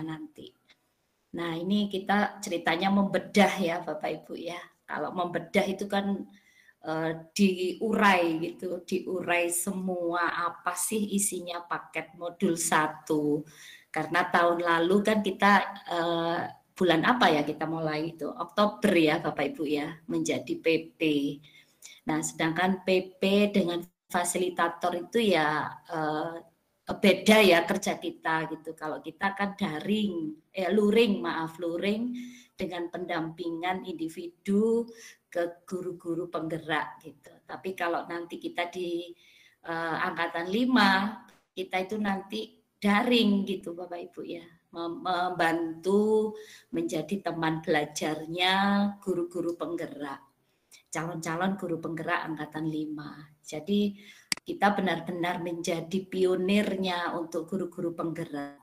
nanti. Nah, ini kita ceritanya membedah ya Bapak Ibu ya. Kalau membedah itu kan diurai gitu, diurai semua apa sih isinya paket modul 1. Karena tahun lalu kan kita bulan apa ya kita mulai itu? Oktober ya Bapak Ibu ya, menjadi PP. Nah, sedangkan PP dengan fasilitator itu ya beda ya kerja kita gitu. Kalau kita kan luring dengan pendampingan individu ke guru-guru penggerak gitu. Tapi kalau nanti kita di angkatan 5, kita itu nanti daring gitu Bapak Ibu ya. Membantu menjadi teman belajarnya guru-guru penggerak. Calon-calon guru penggerak angkatan 5. Jadi kita benar-benar menjadi pionirnya untuk guru-guru penggerak.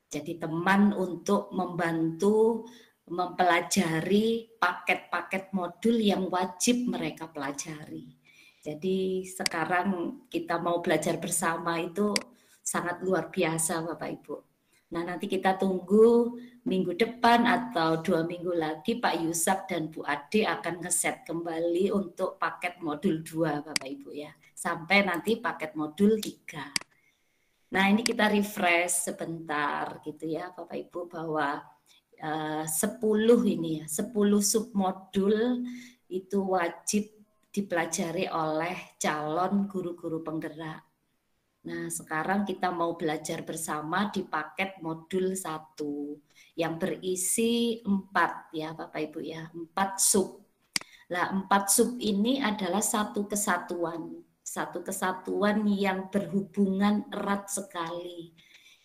Jadi teman untuk membantu mempelajari paket-paket modul yang wajib mereka pelajari. Jadi sekarang kita mau belajar bersama itu sangat luar biasa Bapak Ibu. Nah nanti kita tunggu minggu depan atau 2 minggu lagi Pak Yusak dan Bu Ade akan ngeset kembali untuk paket modul 2 Bapak Ibu ya. Sampai nanti paket modul 3. Nah ini kita refresh sebentar gitu ya Bapak Ibu bahwa 10 ini ya, 10 submodul itu wajib dipelajari oleh calon guru-guru penggerak. Nah sekarang kita mau belajar bersama di paket modul 1 yang berisi 4 ya Bapak Ibu ya, 4 sub. Nah 4 sub ini adalah satu kesatuan yang berhubungan erat sekali.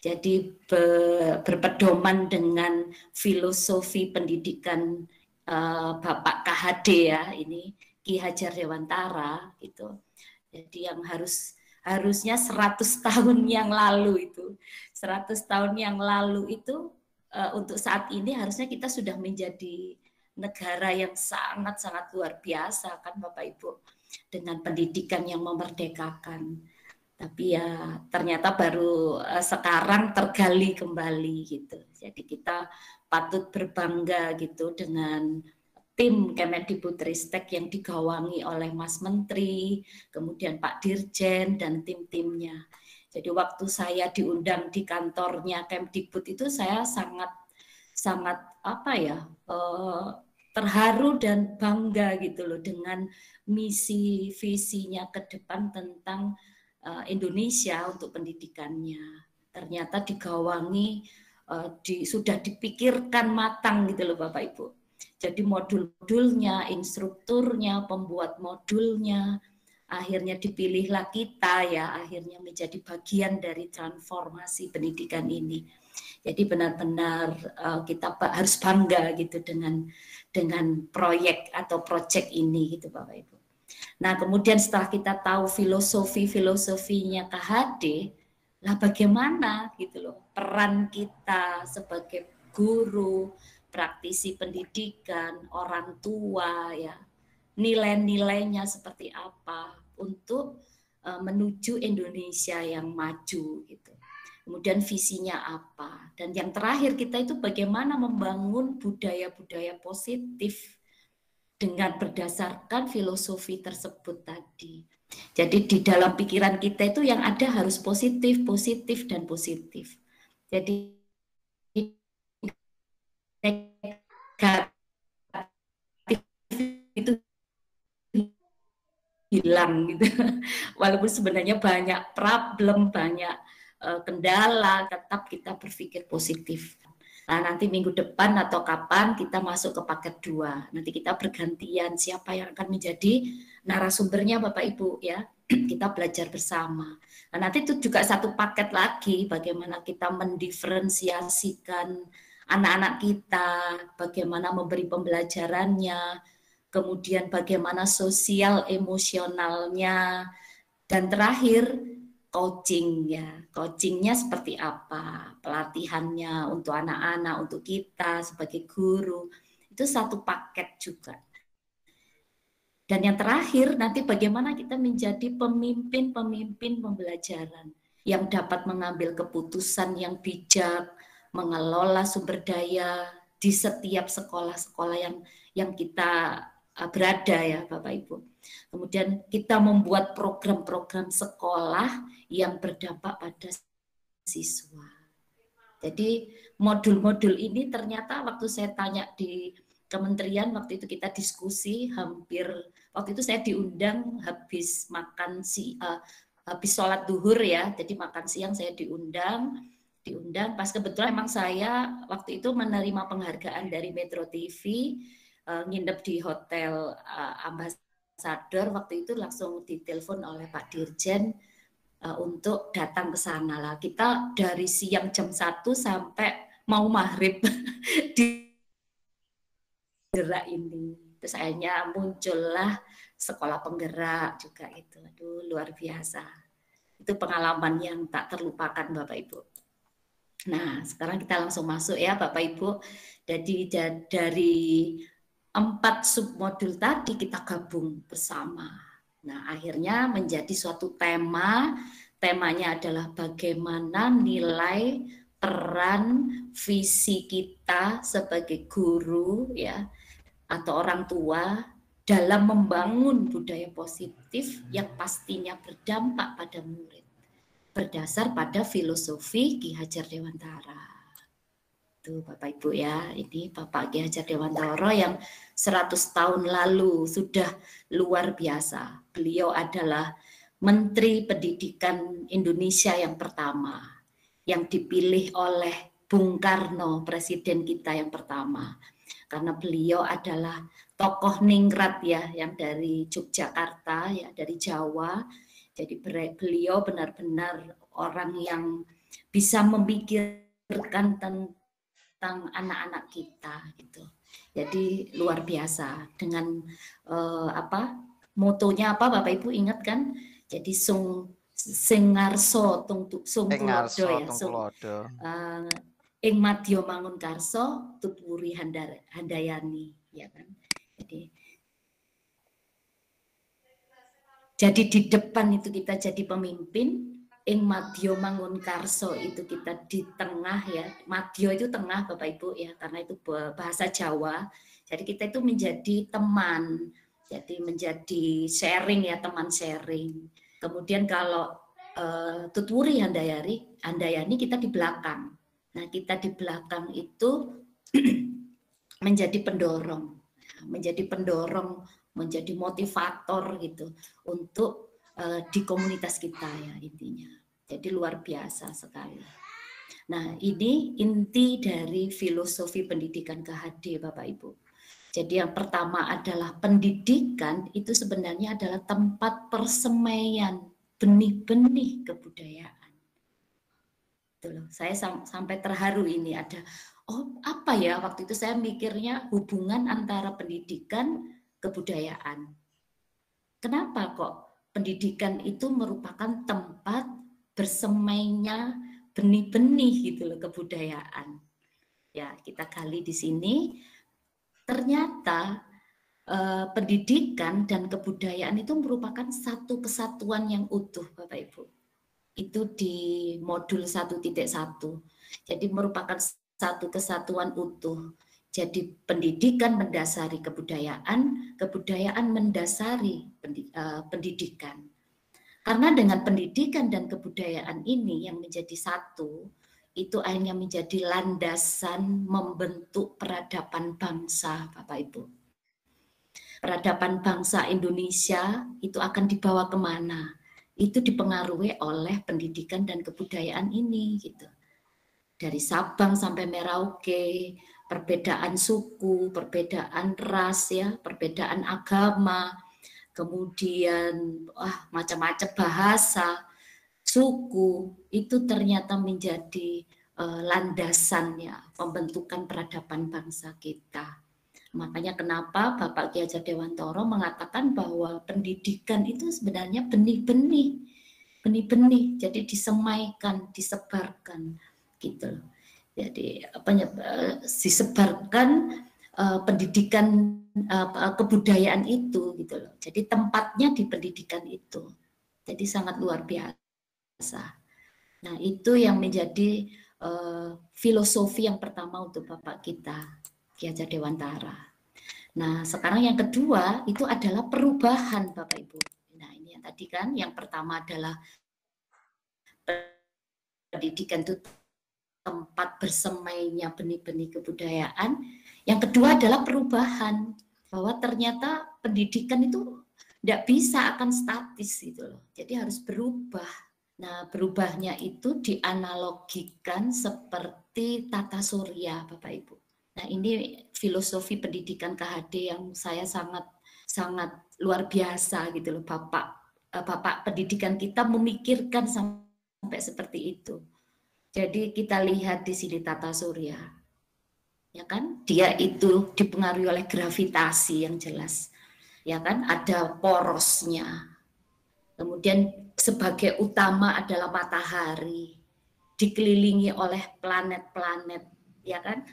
Jadi berpedoman dengan filosofi pendidikan Bapak KHD ya, ini Ki Hajar Dewantara gitu. Jadi yang harusnya 100 tahun yang lalu itu, 100 tahun yang lalu itu untuk saat ini harusnya kita sudah menjadi negara yang sangat-sangat luar biasa kan Bapak Ibu, dengan pendidikan yang memerdekakan. Tapi ya ternyata baru sekarang tergali kembali gitu. Jadi kita patut berbangga gitu dengan tim Kemendikbudristek yang digawangi oleh Mas Menteri, kemudian Pak Dirjen dan tim-timnya. Jadi waktu saya diundang di kantornya Kemdikbud itu saya sangat terharu dan bangga gitu loh dengan misi visinya ke depan tentang Indonesia untuk pendidikannya. Ternyata digawangi sudah dipikirkan matang gitu loh Bapak Ibu. Jadi modul-modulnya, instrukturnya, pembuat modulnya, akhirnya dipilihlah kita ya, akhirnya menjadi bagian dari transformasi pendidikan ini. Jadi benar-benar kita harus bangga gitu dengan proyek atau proyek ini gitu Bapak Ibu. Nah kemudian setelah kita tahu filosofinya KHD, lah bagaimana gitu loh peran kita sebagai guru, praktisi pendidikan, orang tua ya, nilai-nilainya seperti apa untuk menuju Indonesia yang maju gitu. Kemudian visinya apa, dan yang terakhir kita itu bagaimana membangun budaya-budaya positif dengan berdasarkan filosofi tersebut tadi. Jadi di dalam pikiran kita itu yang ada harus positif, positif, dan positif. Jadi negatif itu hilang gitu. Walaupun sebenarnya banyak problem, banyak kendala, tetap kita berpikir positif. Nah, nanti minggu depan atau kapan kita masuk ke paket 2. Nanti kita bergantian siapa yang akan menjadi narasumbernya Bapak Ibu ya. Kita belajar bersama. Nah, nanti itu juga satu paket lagi bagaimana kita mendiferensiasikan anak-anak kita, bagaimana memberi pembelajarannya, kemudian bagaimana sosial emosionalnya, dan terakhir coaching ya. Coachingnya seperti apa, pelatihannya untuk anak-anak, untuk kita sebagai guru, itu satu paket juga. Dan yang terakhir nanti bagaimana kita menjadi pemimpin pembelajaran yang dapat mengambil keputusan yang bijak, mengelola sumber daya di setiap sekolah-sekolah yang kita berada ya Bapak Ibu. Kemudian kita membuat program-program sekolah yang berdampak pada siswa. Jadi modul-modul ini ternyata waktu saya tanya di kementerian, waktu itu kita diskusi waktu itu saya diundang habis habis sholat duhur ya, jadi makan siang saya diundang pas kebetulan emang saya waktu itu menerima penghargaan dari Metro TV, nginep di hotel Ambassador, waktu itu langsung ditelepon oleh Pak Dirjen untuk datang ke sana lah. Kita dari siang jam 1 sampai mau maghrib di gerak ini. Terus akhirnya muncullah sekolah penggerak juga itu. Aduh, luar biasa. Itu pengalaman yang tak terlupakan Bapak Ibu. Nah, sekarang kita langsung masuk ya Bapak Ibu. Jadi dari 4 submodul tadi kita gabung bersama. Nah, akhirnya menjadi suatu tema. Temanya adalah bagaimana nilai, peran, visi kita sebagai guru ya atau orang tua dalam membangun budaya positif yang pastinya berdampak pada murid berdasar pada filosofi Ki Hajar Dewantara. Tuh Bapak Ibu ya, ini Bapak Ki Hajar Dewantara yang 100 tahun lalu sudah luar biasa. Beliau adalah Menteri Pendidikan Indonesia yang pertama, yang dipilih oleh Bung Karno, Presiden kita yang pertama. Karena beliau adalah tokoh ningrat ya, yang dari Yogyakarta ya, dari Jawa. Jadi beliau benar-benar orang yang bisa memikirkan tentang anak-anak kita gitu. Jadi luar biasa dengan motonya apa Bapak Ibu ingat kan? Jadi sing ngarso sung tulodo ya, ing madya mangun karso tutwuri handayani ya kan. Jadi di depan itu kita jadi pemimpin, ing madya mangun karso itu kita di tengah ya. Madya itu tengah Bapak Ibu ya, karena itu bahasa Jawa. Jadi kita itu menjadi teman. Jadi menjadi sharing ya, teman sharing. Kemudian kalau tutwuri handayani kita di belakang. Nah, kita di belakang itu menjadi pendorong, menjadi motivator gitu untuk di komunitas kita ya intinya. Jadi luar biasa sekali. Nah, ini inti dari filosofi pendidikan KHD Bapak Ibu. Jadi yang pertama adalah pendidikan itu sebenarnya adalah tempat persemaian benih-benih kebudayaan. Itu loh, saya sampai terharu ini ada apa ya waktu itu saya mikirnya hubungan antara pendidikan kebudayaan. Kenapa kok pendidikan itu merupakan tempat bersemainya benih-benih gitu loh kebudayaan. Ya, kita gali di sini. Ternyata pendidikan dan kebudayaan itu merupakan satu kesatuan yang utuh Bapak Ibu. Itu di modul 1.1. Jadi merupakan satu kesatuan utuh. Jadi pendidikan mendasari kebudayaan, kebudayaan mendasari pendidikan. Karena dengan pendidikan dan kebudayaan ini yang menjadi satu, itu akhirnya menjadi landasan membentuk peradaban bangsa, Bapak Ibu. Peradaban bangsa Indonesia itu akan dibawa kemana? Itu dipengaruhi oleh pendidikan dan kebudayaan ini, gitu. Dari Sabang sampai Merauke, perbedaan suku, perbedaan ras, ya, perbedaan agama, kemudian macam-macam bahasa, suku itu ternyata menjadi landasannya pembentukan peradaban bangsa kita. Makanya kenapa Bapak Ki Hajar Dewantara mengatakan bahwa pendidikan itu sebenarnya benih-benih, jadi disemaikan, disebarkan gitu. Jadi disebarkan pendidikan kebudayaan itu gitu loh. Jadi tempatnya di pendidikan itu. Jadi sangat luar biasa. Nah, itu yang menjadi filosofi yang pertama untuk Bapak kita, Ki Hajar Dewantara. Nah, sekarang yang kedua itu adalah perubahan, Bapak Ibu. Nah, ini yang tadi kan, yang pertama adalah pendidikan itu tempat bersemainya benih-benih kebudayaan. Yang kedua adalah perubahan, bahwa ternyata pendidikan itu tidak bisa akan statis gitu loh. Jadi harus berubah. Nah, berubahnya itu dianalogikan seperti tata surya, Bapak Ibu. Nah, ini filosofi pendidikan KHD yang saya sangat luar biasa gitu loh, Bapak pendidikan kita memikirkan sampai seperti itu. Jadi kita lihat di sini tata surya. Ya kan? Dia itu dipengaruhi oleh gravitasi yang jelas. Ya kan? Ada porosnya. Kemudian sebagai utama adalah matahari, dikelilingi oleh planet-planet, ya kan?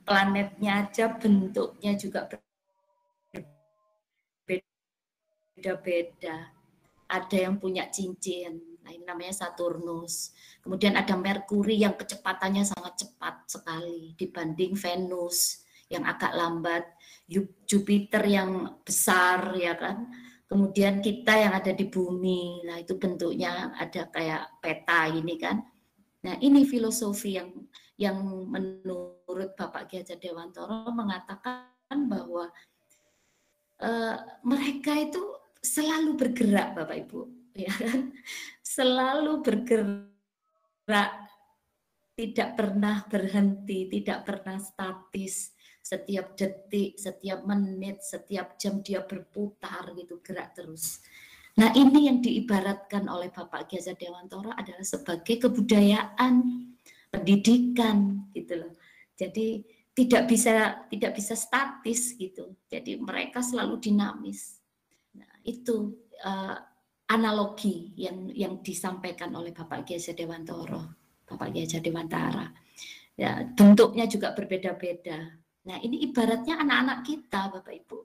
Planetnya aja bentuknya juga berbeda-beda. Ada yang punya cincin, nah ini namanya Saturnus. Kemudian ada Merkuri yang kecepatannya sangat cepat sekali dibanding Venus yang agak lambat, Jupiter yang besar, ya kan? Kemudian kita yang ada di bumi, nah itu bentuknya ada kayak peta ini kan. Nah ini filosofi yang menurut Bapak Ki Hajar Dewantara mengatakan bahwa mereka itu selalu bergerak, Bapak Ibu, ya kan? Selalu bergerak, tidak pernah berhenti, tidak pernah statis. Setiap detik, setiap menit, setiap jam dia berputar gitu, gerak terus. Nah, ini yang diibaratkan oleh Bapak Ki Hajar Dewantara adalah sebagai kebudayaan, pendidikan gitu loh. Jadi tidak bisa statis gitu. Jadi mereka selalu dinamis. Nah, itu analogi yang disampaikan oleh Bapak Ki Hajar Dewantara, Bapak Ki Hajar Dewantara. Ya, bentuknya juga berbeda-beda. Nah, ini ibaratnya anak-anak kita, Bapak Ibu.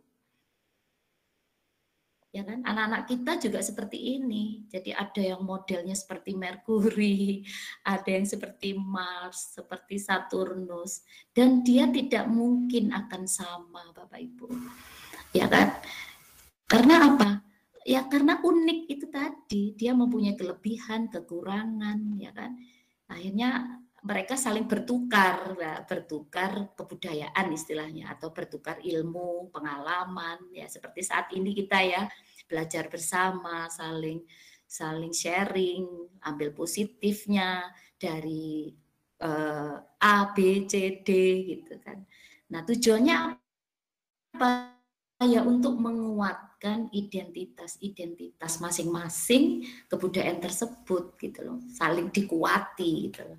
Ya kan? Anak-anak kita juga seperti ini. Jadi ada yang modelnya seperti Merkuri, ada yang seperti Mars, seperti Saturnus, dan dia tidak mungkin akan sama, Bapak Ibu. Ya kan? Karena apa? Ya karena unik itu tadi, dia mempunyai kelebihan, kekurangan, ya kan? Akhirnya mereka saling bertukar, ya, bertukar kebudayaan istilahnya, atau bertukar ilmu, pengalaman, ya seperti saat ini kita ya belajar bersama, saling sharing, ambil positifnya dari A, B, C, D gitu kan. Nah tujuannya apa? Ya untuk menguatkan identitas masing-masing kebudayaan tersebut gitu loh, saling dikuati gitu loh.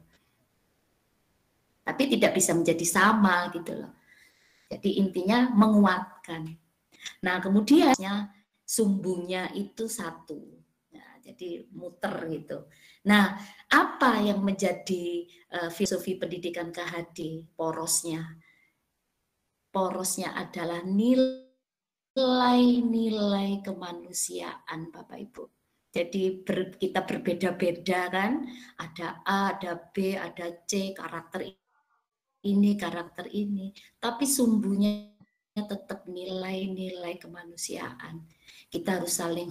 Tapi tidak bisa menjadi sama gitu loh. Jadi intinya menguatkan. Nah kemudian sumbunya itu satu. Nah, jadi muter gitu. Nah apa yang menjadi filosofi pendidikan KHD porosnya? Porosnya adalah nilai-nilai kemanusiaan, Bapak Ibu. Jadi kita berbeda-beda kan, ada A, ada B, ada C, karakter ini, tapi sumbunya tetap nilai-nilai kemanusiaan. Kita harus saling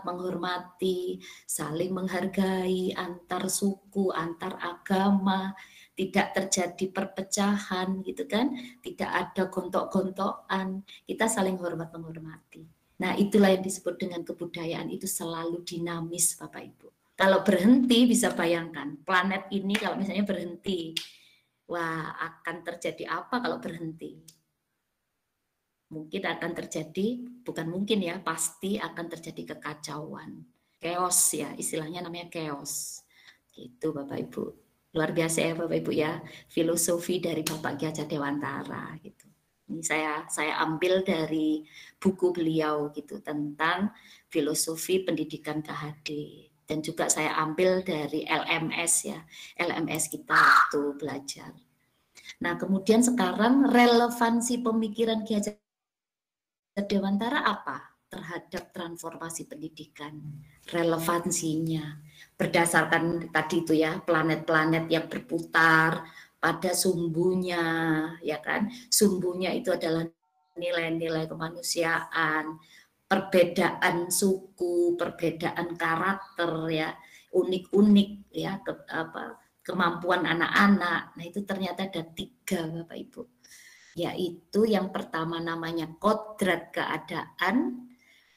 menghormati, saling menghargai antar suku, antar agama, tidak terjadi perpecahan gitu kan, tidak ada gontok-gontokan, kita saling menghormati. Nah, itulah yang disebut dengan kebudayaan, itu selalu dinamis, Bapak Ibu. Kalau berhenti, bisa bayangkan, planet ini kalau misalnya berhenti, wah akan terjadi apa kalau berhenti? Mungkin akan terjadi, bukan mungkin ya, pasti akan terjadi kekacauan. Chaos ya, istilahnya namanya chaos. Gitu Bapak Ibu. Luar biasa ya Bapak Ibu ya, filosofi dari Bapak Ki Hajar Dewantara gitu. Ini saya ambil dari buku beliau gitu tentang filosofi pendidikan KHD, dan juga saya ambil dari LMS ya, LMS kita waktu belajar. Nah kemudian sekarang relevansi pemikiran Ki Hajar Dewantara apa? terhadap transformasi pendidikan, relevansinya berdasarkan tadi itu ya, planet-planet yang berputar pada sumbunya, ya kan? Sumbunya itu adalah nilai-nilai kemanusiaan, perbedaan suku, perbedaan karakter ya, unik-unik ya, kemampuan anak-anak. Nah, itu ternyata ada 3 Bapak Ibu. Yaitu yang pertama namanya kodrat keadaan,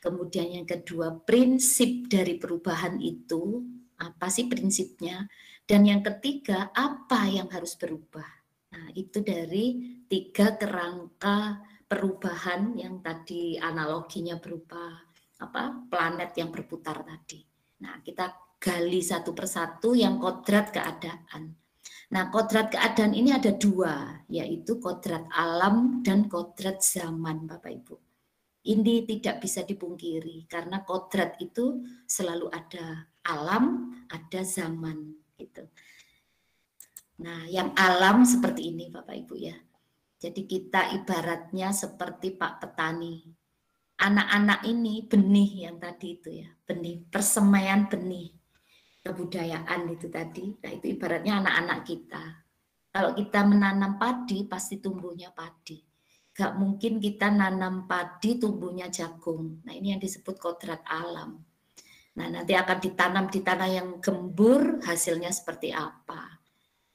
kemudian yang kedua prinsip dari perubahan itu, apa sih prinsipnya, dan yang ketiga apa yang harus berubah. Nah, itu dari 3 kerangka perubahan yang tadi analoginya berupa planet yang berputar tadi. Nah, kita gali satu persatu yang kodrat keadaan. Nah, kodrat keadaan ini ada 2, yaitu kodrat alam dan kodrat zaman, Bapak Ibu. Ini tidak bisa dipungkiri, karena kodrat itu selalu ada alam, ada zaman. Gitu. Nah, yang alam seperti ini, Bapak Ibu ya. Jadi kita ibaratnya seperti Pak Petani. Anak-anak ini benih yang tadi itu ya, benih, persemaian benih. Kebudayaan itu tadi, nah itu ibaratnya anak-anak kita. Kalau kita menanam padi, pasti tumbuhnya padi. Gak mungkin kita nanam padi, tumbuhnya jagung. Nah ini yang disebut kodrat alam. Nah nanti akan ditanam di tanah yang gembur, hasilnya seperti apa.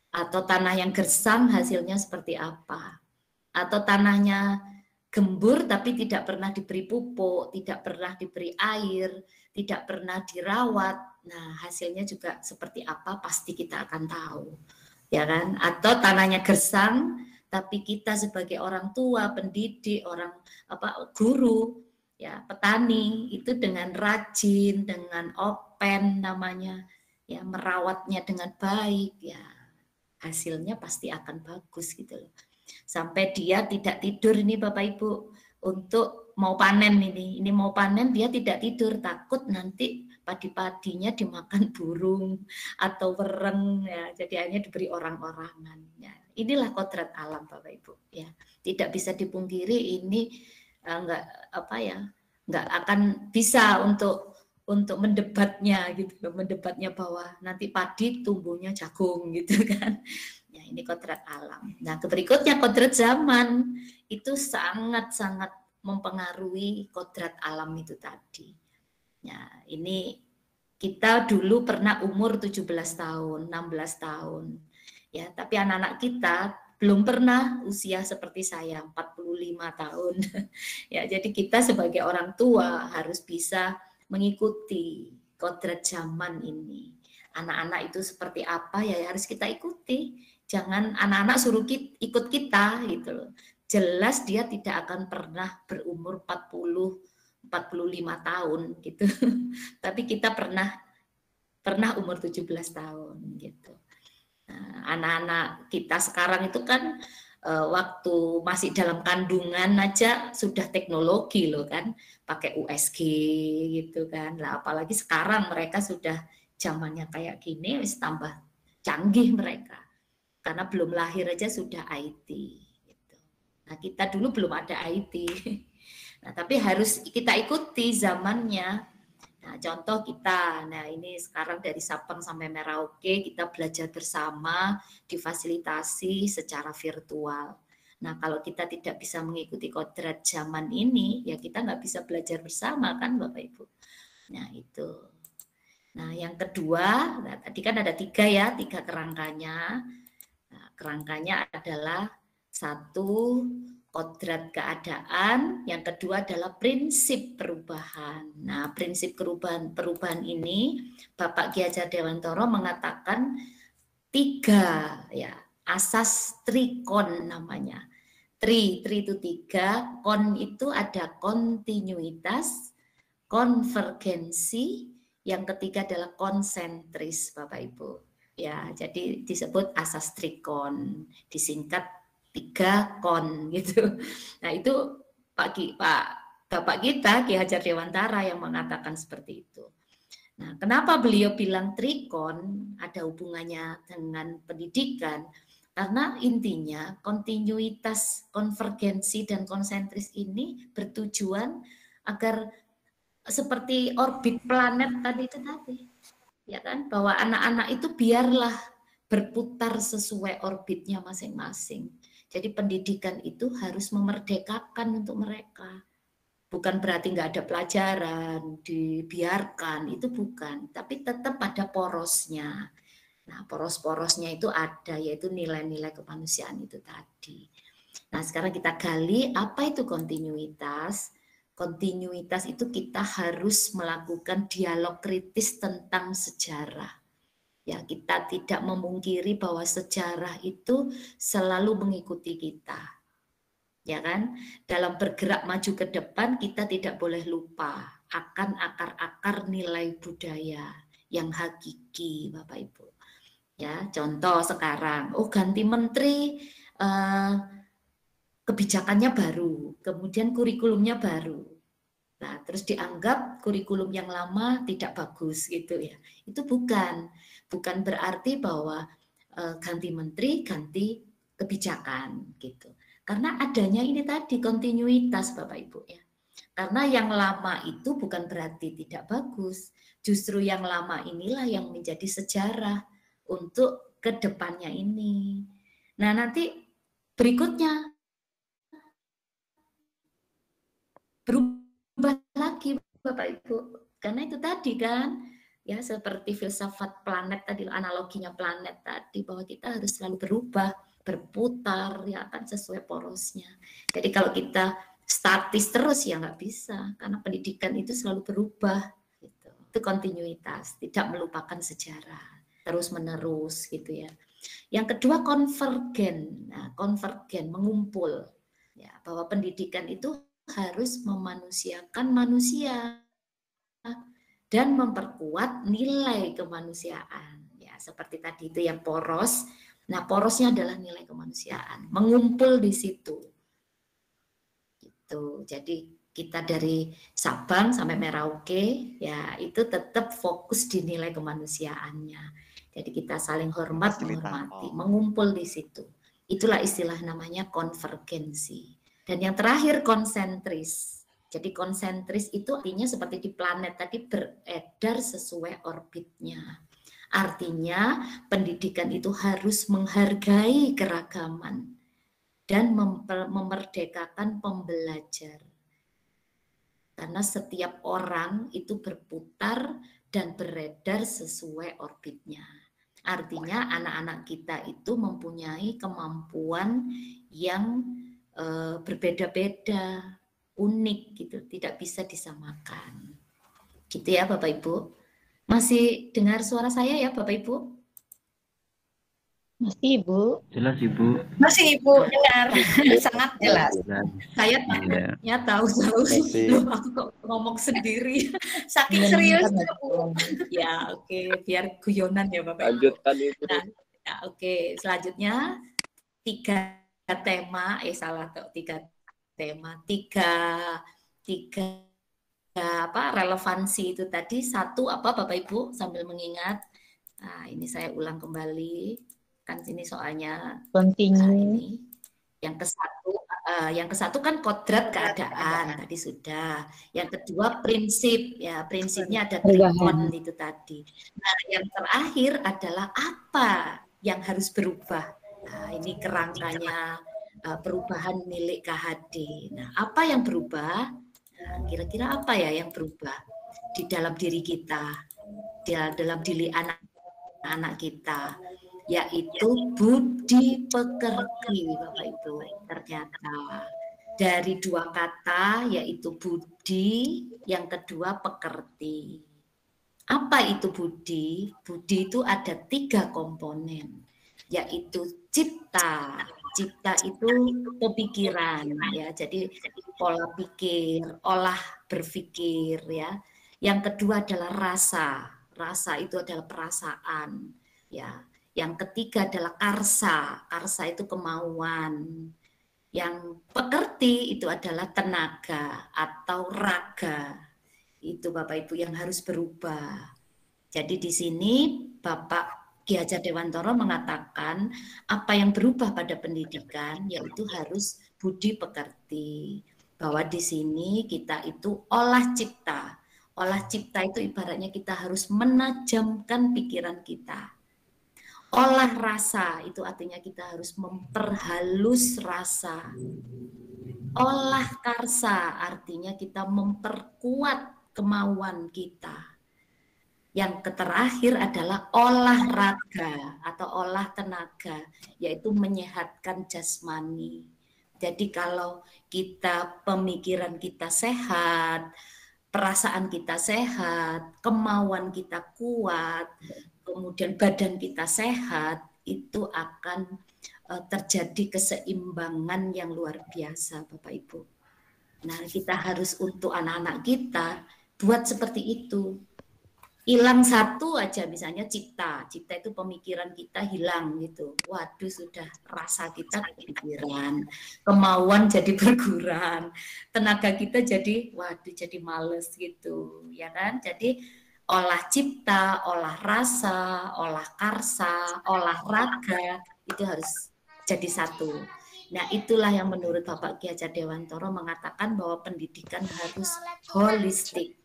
Atau tanah yang gersang, hasilnya seperti apa. Atau tanahnya gembur tapi tidak pernah diberi pupuk, tidak pernah diberi air, tidak pernah dirawat. Nah, hasilnya juga seperti apa pasti kita akan tahu. Ya kan? Atau tanahnya gersang tapi kita sebagai orang tua, pendidik, orang guru, ya, petani itu dengan rajin, dengan open namanya, ya, merawatnya dengan baik, ya, hasilnya pasti akan bagus gitu loh. Sampai dia tidak tidur ini Bapak Ibu untuk mau panen ini mau panen dia tidak tidur, takut nanti padi-padinya dimakan burung atau wereng ya, jadi hanya diberi orang-orangan ya. Inilah kodrat alam Bapak Ibu ya. Tidak bisa dipungkiri ini nggak akan bisa untuk mendebatnya gitu, mendebatnya bahwa nanti padi tumbuhnya jagung gitu kan. Ya, ini kodrat alam. Nah, berikutnya kodrat zaman itu sangat-sangat mempengaruhi kodrat alam itu tadi. Ya, ini kita dulu pernah umur 17 tahun, 16 tahun. Ya, tapi anak-anak kita belum pernah usia seperti saya, 45 tahun. Ya, jadi kita sebagai orang tua harus bisa mengikuti kodrat zaman ini. Anak-anak itu seperti apa ya harus kita ikuti. Jangan anak-anak suruh ikut kita gitu loh. Jelas dia tidak akan pernah berumur 45 tahun gitu. Tapi kita pernah umur 17 tahun gitu. Nah, anak-anak kita sekarang itu kan waktu masih dalam kandungan aja sudah teknologi loh kan, pakai USG gitu kan. Lah apalagi sekarang mereka sudah zamannya kayak gini, wis tambah canggih mereka. Karena belum lahir aja sudah IT. Gitu. Nah kita dulu belum ada IT. Nah tapi harus kita ikuti zamannya. Nah contoh kita, nah ini sekarang dari Sabang sampai Merauke kita belajar bersama, difasilitasi secara virtual. Nah kalau kita tidak bisa mengikuti kodrat zaman ini, ya kita nggak bisa belajar bersama kan Bapak Ibu. Nah itu. Nah yang kedua, nah, tadi kan ada 3 ya, 3 kerangkanya. Nah, kerangkanya adalah 1 kodrat keadaan, yang kedua adalah prinsip perubahan. Nah, prinsip perubahan ini Bapak Ki Hajar Dewantara mengatakan 3 ya, asas trikon namanya. Tri itu 3, kon itu ada kontinuitas, konvergensi, yang ketiga adalah konsentris Bapak Ibu. Ya, jadi disebut asas trikon, disingkat 3 kon gitu. Nah, itu Bapak kita Ki Hajar Dewantara yang mengatakan seperti itu. Nah, kenapa beliau bilang trikon ada hubungannya dengan pendidikan? Karena intinya kontinuitas, konvergensi dan konsentris ini bertujuan agar seperti orbit planet tadi itu tadi, ya kan, bahwa anak-anak itu biarlah berputar sesuai orbitnya masing-masing. Jadi pendidikan itu harus memerdekakan untuk mereka. Bukan berarti nggak ada pelajaran, dibiarkan, itu bukan. Tapi tetap ada porosnya. Nah, poros-porosnya itu ada, yaitu nilai-nilai kemanusiaan itu tadi. Nah, sekarang kita gali apa itu kontinuitas. Kontinuitas itu kita harus melakukan dialog kritis tentang sejarah. Ya, kita tidak memungkiri bahwa sejarah itu selalu mengikuti kita. Ya kan? Dalam bergerak maju ke depan kita tidak boleh lupa akan akar-akar nilai budaya yang hakiki, Bapak Ibu. Ya, contoh sekarang, ganti menteri, kebijakannya baru, kemudian kurikulumnya baru. Nah, terus dianggap kurikulum yang lama tidak bagus gitu ya. Itu bukan berarti bahwa ganti menteri, ganti kebijakan gitu. Karena adanya ini tadi kontinuitas Bapak Ibu ya. Karena yang lama itu bukan berarti tidak bagus. Justru yang lama inilah yang menjadi sejarah untuk kedepannya ini. Nah, nanti berikutnya berubah lagi Bapak Ibu, karena itu tadi kan ya, seperti filsafat planet tadi, analoginya planet tadi, bahwa kita harus selalu berubah, berputar ya kan, sesuai porosnya. Jadi kalau kita statis terus ya nggak bisa, karena pendidikan itu selalu berubah gitu. Itu kontinuitas, tidak melupakan sejarah terus menerus gitu ya. Yang kedua konvergen. Nah, konvergen mengumpul ya, bahwa pendidikan itu harus memanusiakan manusia dan memperkuat nilai kemanusiaan. Ya, seperti tadi itu yang poros. Nah, porosnya adalah nilai kemanusiaan, mengumpul di situ. Gitu. Jadi kita dari Sabang sampai Merauke ya itu tetap fokus di nilai kemanusiaannya. Jadi kita saling hormat, menghormati, mengumpul di situ. Itulah istilah namanya konvergensi. Dan yang terakhir konsentris. Jadi konsentris itu artinya seperti di planet tadi, beredar sesuai orbitnya. Artinya pendidikan itu harus menghargai keragaman dan memerdekakan pembelajar. Karena setiap orang itu berputar dan beredar sesuai orbitnya. Artinya anak-anak kita itu mempunyai kemampuan yang berbeda-beda, unik gitu, tidak bisa disamakan. Gitu ya Bapak Ibu. Masih dengar suara saya ya Bapak Ibu? Masih Ibu. Jelas Ibu. Masih Ibu dengar, sangat jelas. Saya takutnya tahu-tahu loh aku kok ngomong sendiri, saking seriusnya Bu. Ya oke, biar guyonan ya Bapak Ibu. Lanjutkan Ibu. Nah, ya, oke, selanjutnya tiga tema, relevansi itu tadi. Satu apa Bapak Ibu sambil mengingat. Nah, ini saya ulang kembali. Kan sini soalnya ini yang ke satu kan kodrat keadaan tadi sudah. Yang kedua prinsip ya, prinsipnya ada trikon itu tadi. Nah, yang terakhir adalah apa yang harus berubah. Nah, ini kerangkanya perubahan milik KHD. Nah, apa yang berubah? Nah, kira-kira apa ya yang berubah di dalam diri kita, di dalam diri anak-anak kita? Yaitu budi pekerti Bapak Ibu. Ternyata dari dua kata, yaitu budi, yang kedua pekerti. Apa itu budi? Budi itu ada 3 komponen, yaitu cipta. Cipta itu pemikiran ya, jadi pola pikir, olah berpikir ya. Yang kedua adalah rasa. Rasa itu adalah perasaan ya. Yang ketiga adalah karsa. Karsa itu kemauan. Yang pekerti itu adalah tenaga atau raga. Itu Bapak Ibu yang harus berubah. Jadi di sini Bapak Ki Hajar Dewantoro mengatakan apa yang berubah pada pendidikan yaitu harus budi pekerti. Bahwa di sini kita itu olah cipta. Olah cipta itu ibaratnya kita harus menajamkan pikiran kita. Olah rasa itu artinya kita harus memperhalus rasa. Olah karsa artinya kita memperkuat kemauan kita. Yang terakhir adalah olahraga atau olah tenaga, yaitu menyehatkan jasmani. Jadi kalau kita pemikiran kita sehat, perasaan kita sehat, kemauan kita kuat, kemudian badan kita sehat, itu akan terjadi keseimbangan yang luar biasa, Bapak Ibu. Nah, kita harus untuk anak-anak kita buat seperti itu. Hilang satu aja, misalnya cipta itu pemikiran kita hilang gitu. Waduh, sudah rasa kita kepikiran, kemauan jadi berkurang, tenaga kita jadi waduh jadi males gitu, ya kan? Jadi olah cipta, olah rasa, olah karsa, olah raga itu harus jadi satu. Nah, itulah yang menurut Bapak Ki Hajar Dewantoro mengatakan bahwa pendidikan harus holistik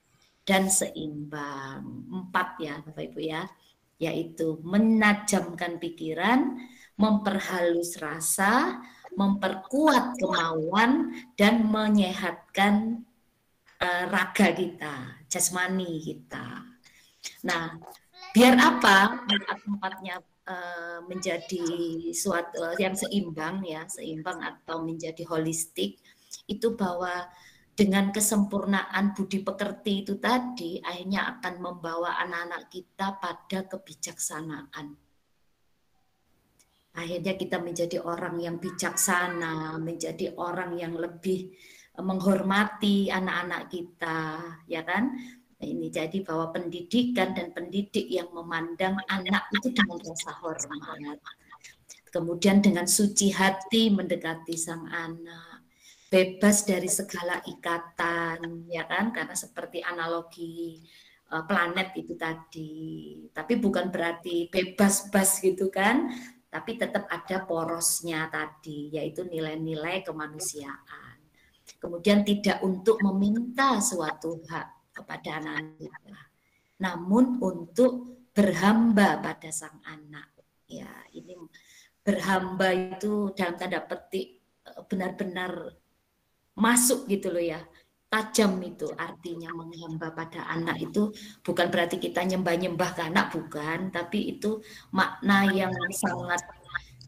dan seimbang. 4 ya Bapak Ibu ya, yaitu menajamkan pikiran, memperhalus rasa, memperkuat kemauan, dan menyehatkan raga kita, jasmani kita. Nah, biar apa 4-empatnya menjadi suatu yang seimbang ya, seimbang atau menjadi holistik, itu bahwa dengan kesempurnaan budi pekerti itu tadi akhirnya akan membawa anak-anak kita pada kebijaksanaan. Akhirnya kita menjadi orang yang bijaksana, menjadi orang yang lebih menghormati anak-anak kita, ya kan? Ini jadi bahwa pendidikan dan pendidik yang memandang anak itu dengan rasa hormat. Kemudian dengan suci hati mendekati sang anak. Bebas dari segala ikatan, ya kan? Karena seperti analogi planet itu tadi. Tapi bukan berarti bebas-bas gitu kan? Tapi tetap ada porosnya tadi, yaitu nilai-nilai kemanusiaan. Kemudian tidak untuk meminta suatu hak kepada anak kita, namun untuk berhamba pada sang anak. Ya, ini berhamba itu dalam tanda petik benar-benar masuk gitu loh ya, tajam itu artinya menghamba pada anak itu bukan berarti kita nyembah-nyembah ke anak, bukan, tapi itu makna yang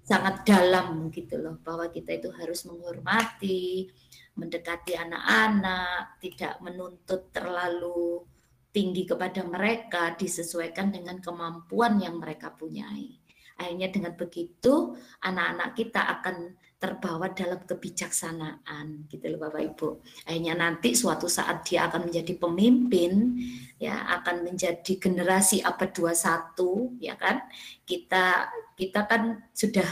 sangat dalam gitu loh, bahwa kita itu harus menghormati, mendekati anak-anak, tidak menuntut terlalu tinggi kepada mereka, disesuaikan dengan kemampuan yang mereka punyai. Akhirnya dengan begitu anak-anak kita akan terbawa dalam kebijaksanaan gitu loh Bapak Ibu. Akhirnya nanti suatu saat dia akan menjadi pemimpin, ya akan menjadi generasi abad 21, ya kan? Kita kan sudah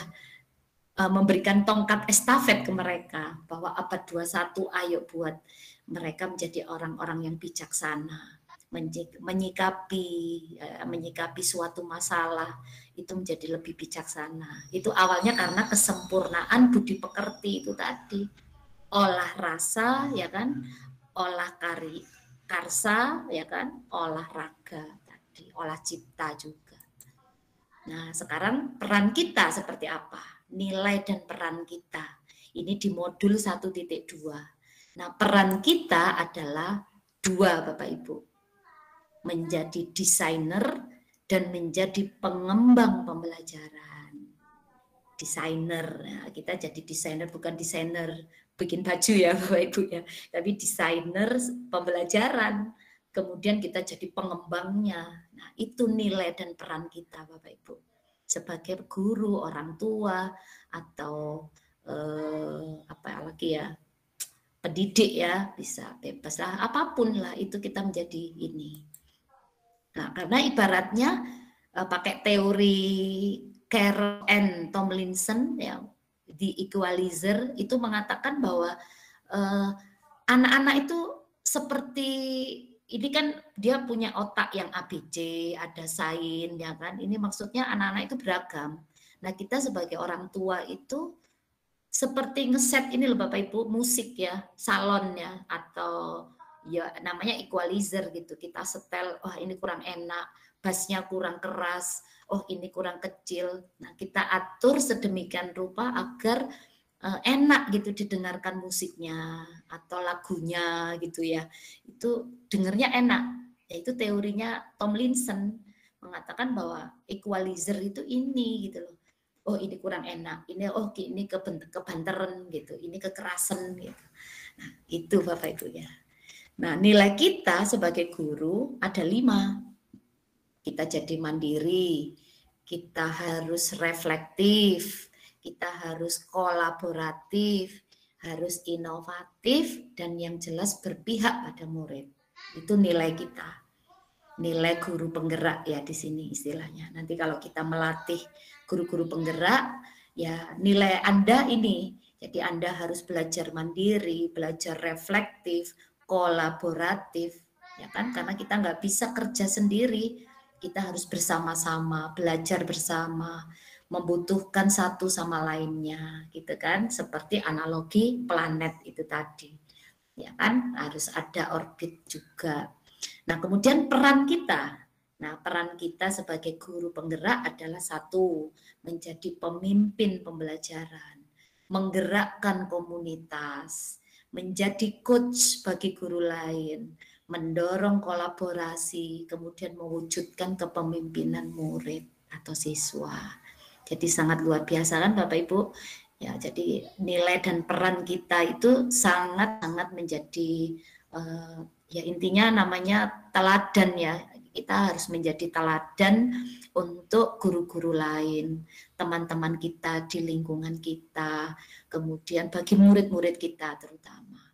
memberikan tongkat estafet ke mereka bahwa abad 21 ayo buat mereka menjadi orang-orang yang bijaksana, menyikapi suatu masalah itu menjadi lebih bijaksana. Itu awalnya karena kesempurnaan budi pekerti itu tadi. Olah rasa, ya kan? Olah karsa, ya kan? Olah raga tadi, olah cipta juga. Nah, sekarang peran kita seperti apa? Nilai dan peran kita. Ini di modul 1.2. Nah, peran kita adalah 2, Bapak Ibu. Menjadi desainer dan menjadi pengembang pembelajaran. Desainer, nah, kita jadi desainer, bukan desainer bikin baju ya Bapak Ibu ya, tapi desainer pembelajaran. Kemudian kita jadi pengembangnya. Nah, itu nilai dan peran kita Bapak Ibu. Sebagai guru, orang tua, atau apa lagi ya, pendidik ya, bisa bebas lah, apapun lah, itu kita menjadi ini. Nah, karena ibaratnya pakai teori Carroll and Tomlinson ya, The Equalizer, itu mengatakan bahwa anak-anak itu seperti ini kan dia punya otak yang ABC, ada sain ya kan. Ini maksudnya anak-anak itu beragam. Nah, kita sebagai orang tua itu seperti ngeset ini loh Bapak Ibu, musik ya, salon ya, atau ya namanya equalizer gitu. Kita setel, oh ini kurang enak, bassnya kurang keras, oh ini kurang kecil. Nah, kita atur sedemikian rupa agar enak gitu didengarkan musiknya atau lagunya gitu ya. Itu dengernya enak. Yaitu teorinya Tomlinson mengatakan bahwa equalizer itu ini gitu loh. Oh ini kurang enak, ini kebanteran gitu, ini kekerasan gitu. Nah, itu Bapak Ibu ya. Nah, nilai kita sebagai guru ada 5. Kita jadi mandiri, kita harus reflektif, kita harus kolaboratif, harus inovatif, dan yang jelas berpihak pada murid. Itu nilai kita. Nilai guru penggerak ya di sini istilahnya. Nanti kalau kita melatih guru-guru penggerak, ya nilai Anda ini. Jadi Anda harus belajar mandiri, belajar reflektif, kolaboratif, ya kan? Karena kita nggak bisa kerja sendiri. Kita harus bersama-sama, belajar bersama, membutuhkan satu sama lainnya, gitu kan? Seperti analogi planet itu tadi, ya kan? Harus ada orbit juga. Nah, kemudian peran kita. Nah, peran kita sebagai guru penggerak adalah 1, menjadi pemimpin pembelajaran, menggerakkan komunitas, menjadi coach bagi guru lain, mendorong kolaborasi, kemudian mewujudkan kepemimpinan murid atau siswa. Jadi sangat luar biasa kan Bapak Ibu? Ya, jadi nilai dan peran kita itu sangat-sangat menjadi ya intinya namanya teladan ya. Kita harus menjadi teladan untuk guru-guru lain, teman-teman kita di lingkungan kita, kemudian bagi murid-murid kita terutama.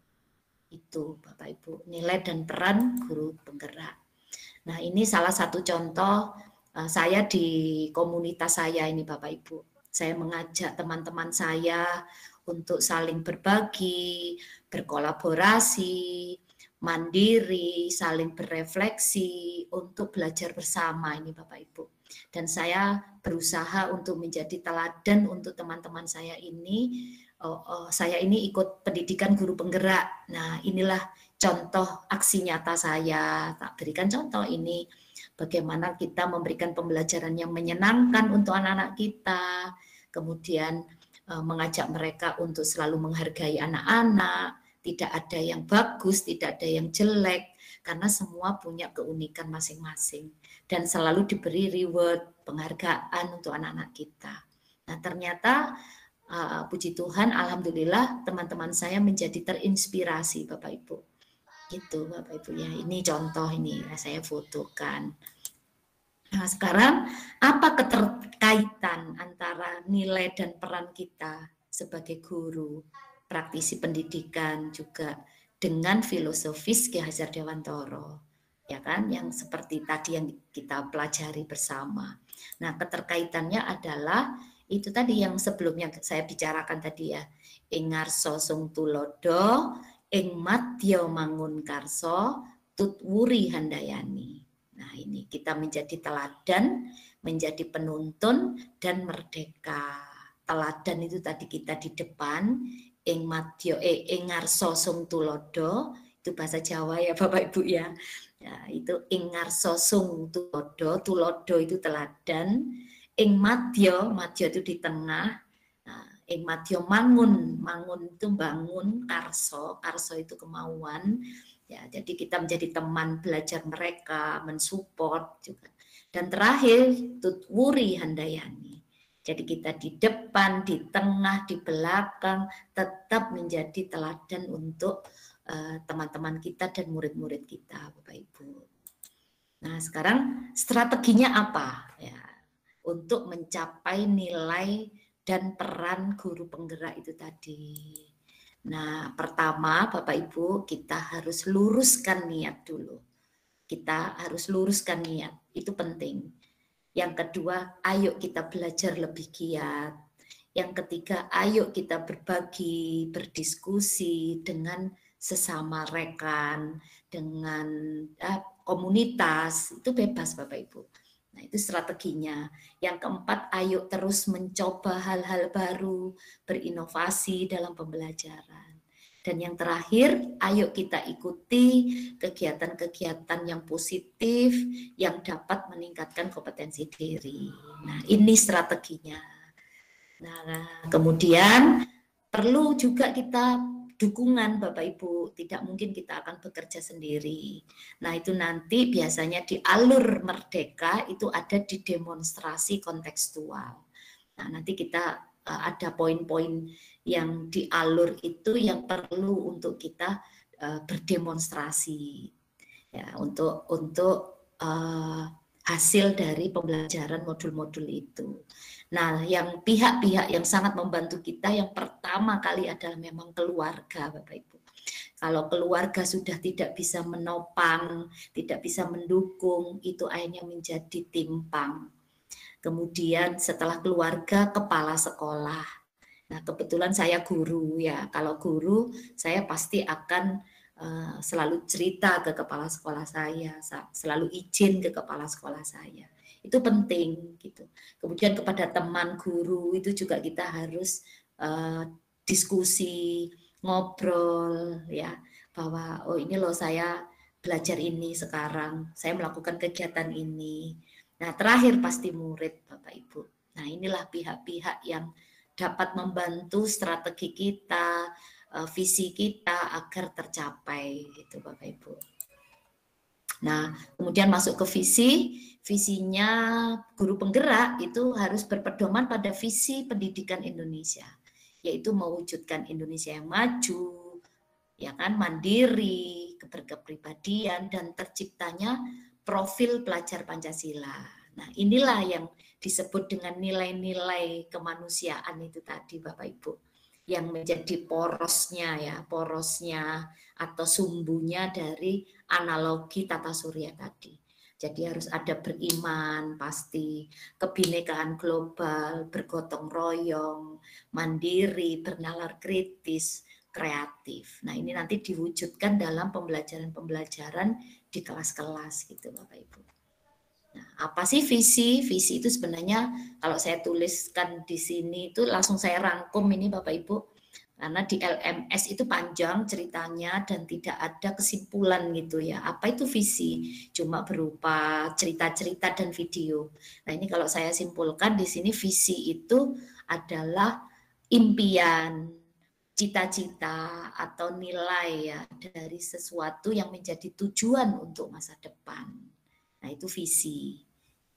Itu Bapak Ibu, nilai dan peran guru penggerak. Nah, ini salah satu contoh saya di komunitas saya ini Bapak Ibu. Saya mengajak teman-teman saya untuk saling berbagi, berkolaborasi, mandiri, saling berefleksi untuk belajar bersama ini Bapak Ibu. Dan saya berusaha untuk menjadi teladan untuk teman-teman saya ini. Saya ini ikut pendidikan guru penggerak. Nah, inilah contoh aksi nyata saya. Tak berikan contoh ini bagaimana kita memberikan pembelajaran yang menyenangkan untuk anak-anak kita. Kemudian mengajak mereka untuk selalu menghargai anak-anak. Tidak ada yang bagus, tidak ada yang jelek, karena semua punya keunikan masing-masing. Dan selalu diberi reward, penghargaan untuk anak-anak kita. Nah, ternyata puji Tuhan, alhamdulillah teman-teman saya menjadi terinspirasi Bapak Ibu. Gitu Bapak Ibu ya. Ini contoh ini saya fotokan. Nah, sekarang apa keterkaitan antara nilai dan peran kita sebagai guru, praktisi pendidikan juga dengan filosofis Ki Hajar Dewantoro, ya kan, yang seperti tadi yang kita pelajari bersama. Nah, keterkaitannya adalah itu tadi yang sebelumnya saya bicarakan tadi ya, ing ngarsa sung tulodo, ing madya mangun karso, tutwuri handayani. Nah, ini kita menjadi teladan, menjadi penuntun dan merdeka. Teladan itu tadi kita di depan, ing madya ing ngarsa sung tulodo, itu bahasa Jawa ya Bapak Ibu ya. Ya, itu ing ngarsa sung tulodo, tulodo itu teladan, ing madya, madya itu di tengah. Nah, ing madya mangun, mangun itu bangun, karso, karso itu kemauan. Ya, jadi kita menjadi teman belajar mereka, mensupport juga. Dan terakhir, tutwuri handayani. Jadi kita di depan, di tengah, di belakang, tetap menjadi teladan untuk teman-teman kita dan murid-murid kita, Bapak Ibu. Nah, sekarang strateginya apa? Ya, untuk mencapai nilai dan peran guru penggerak itu tadi. Nah, pertama Bapak Ibu, kita harus luruskan niat dulu. Kita harus luruskan niat, itu penting. Yang kedua, ayo kita belajar lebih giat. Yang ketiga, ayo kita berbagi, berdiskusi dengan sesama rekan, dengan komunitas, itu bebas Bapak Ibu. Nah, itu strateginya. Yang keempat, ayo terus mencoba hal-hal baru, berinovasi dalam pembelajaran. Dan yang terakhir, ayo kita ikuti kegiatan-kegiatan yang positif yang dapat meningkatkan kompetensi diri. Nah, ini strateginya. Nah, kemudian perlu juga kita dukungan Bapak Ibu, tidak mungkin kita akan bekerja sendiri. Nah, itu nanti biasanya di alur merdeka itu ada di demonstrasi kontekstual. Nah, nanti kita ada poin-poin yang di alur itu yang perlu untuk kita berdemonstrasi ya untuk hasil dari pembelajaran modul-modul itu. Nah, yang pihak-pihak yang sangat membantu kita yang pertama kali adalah memang keluarga, Bapak Ibu. Kalau keluarga sudah tidak bisa menopang, tidak bisa mendukung, itu akhirnya menjadi timpang. Kemudian setelah keluarga, kepala sekolah. Nah, kebetulan saya guru ya. Kalau guru, saya pasti akan selalu cerita ke kepala sekolah saya, selalu izin ke kepala sekolah saya. Itu penting gitu. Kemudian kepada teman guru itu juga kita harus diskusi, ngobrol ya, bahwa oh ini loh saya belajar ini sekarang, saya melakukan kegiatan ini. Nah, terakhir pasti murid Bapak Ibu. Nah, inilah pihak-pihak yang dapat membantu strategi kita, visi kita agar tercapai gitu Bapak Ibu. Nah, kemudian masuk ke visinya guru penggerak itu harus berpedoman pada visi pendidikan Indonesia, yaitu mewujudkan Indonesia yang maju, ya kan, mandiri, kepribadian dan terciptanya profil pelajar Pancasila. Nah, inilah yang disebut dengan nilai-nilai kemanusiaan itu tadi Bapak Ibu, yang menjadi porosnya atau sumbunya dari analogi tata surya tadi. Jadi harus ada beriman pasti, kebinekaan global, bergotong royong, mandiri, bernalar kritis, kreatif. Nah, ini nanti diwujudkan dalam pembelajaran-pembelajaran di kelas-kelas gitu Bapak Ibu. Nah, apa sih visi? Visi itu sebenarnya kalau saya tuliskan di sini itu langsung saya rangkum ini Bapak Ibu. Karena di LMS itu panjang ceritanya dan tidak ada kesimpulan gitu ya. Apa itu visi? Cuma berupa cerita-cerita dan video. Nah, ini kalau saya simpulkan di sini visi itu adalah impian, cita-cita atau nilai ya dari sesuatu yang menjadi tujuan untuk masa depan. Nah, itu visi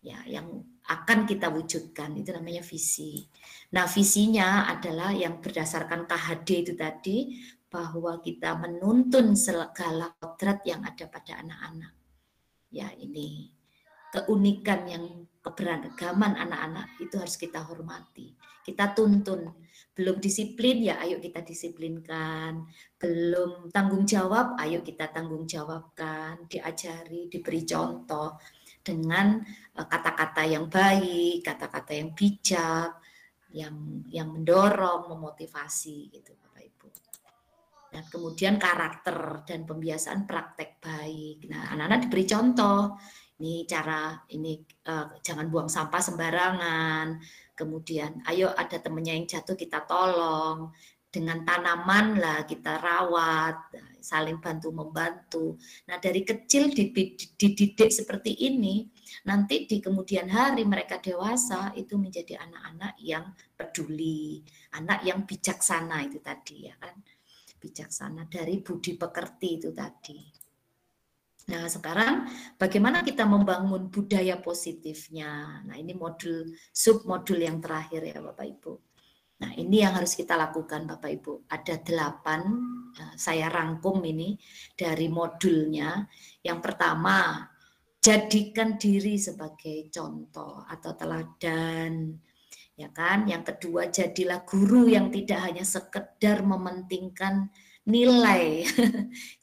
ya yang akan kita wujudkan, itu namanya visi. Nah, visinya adalah yang berdasarkan KHD itu tadi, bahwa kita menuntun segala kodrat yang ada pada anak-anak. Ya, ini keunikan yang keberagaman anak-anak itu harus kita hormati. Kita tuntun. Belum disiplin, ya ayo kita disiplinkan. Belum tanggung jawab, ayo kita tanggung jawabkan. Diajari, diberi contoh dengan kata-kata yang baik, kata-kata yang bijak, yang mendorong, memotivasi gitu Bapak Ibu. Dan kemudian karakter dan pembiasaan praktek baik. Nah, anak-anak diberi contoh. Ini cara ini jangan buang sampah sembarangan. Kemudian ayo ada temennya yang jatuh kita tolong. Dengan tanaman lah kita rawat, saling bantu-membantu. Nah, dari kecil dididik seperti ini, nanti di kemudian hari mereka dewasa itu menjadi anak-anak yang peduli, anak yang bijaksana itu tadi ya kan. Bijaksana dari budi pekerti itu tadi. Nah, sekarang bagaimana kita membangun budaya positifnya? Nah, ini submodul yang terakhir ya Bapak Ibu. Nah, ini yang harus kita lakukan Bapak Ibu. Ada 8, saya rangkum ini dari modulnya. Yang pertama, jadikan diri sebagai contoh atau teladan. Ya kan? Yang kedua, jadilah guru yang tidak hanya sekedar mementingkan nilai.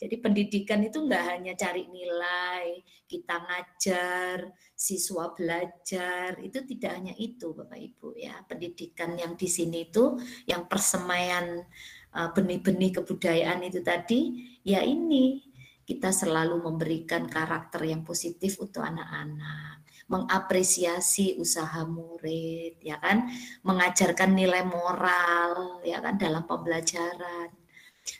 Jadi pendidikan itu enggak hanya cari nilai, kita ngajar, siswa belajar, itu tidak hanya itu Bapak Ibu ya. Pendidikan yang di sini itu yang persemaian benih-benih kebudayaan itu tadi, ya ini kita selalu memberikan karakter yang positif untuk anak-anak, mengapresiasi usaha murid, ya kan, mengajarkan nilai moral, ya kan, dalam pembelajaran.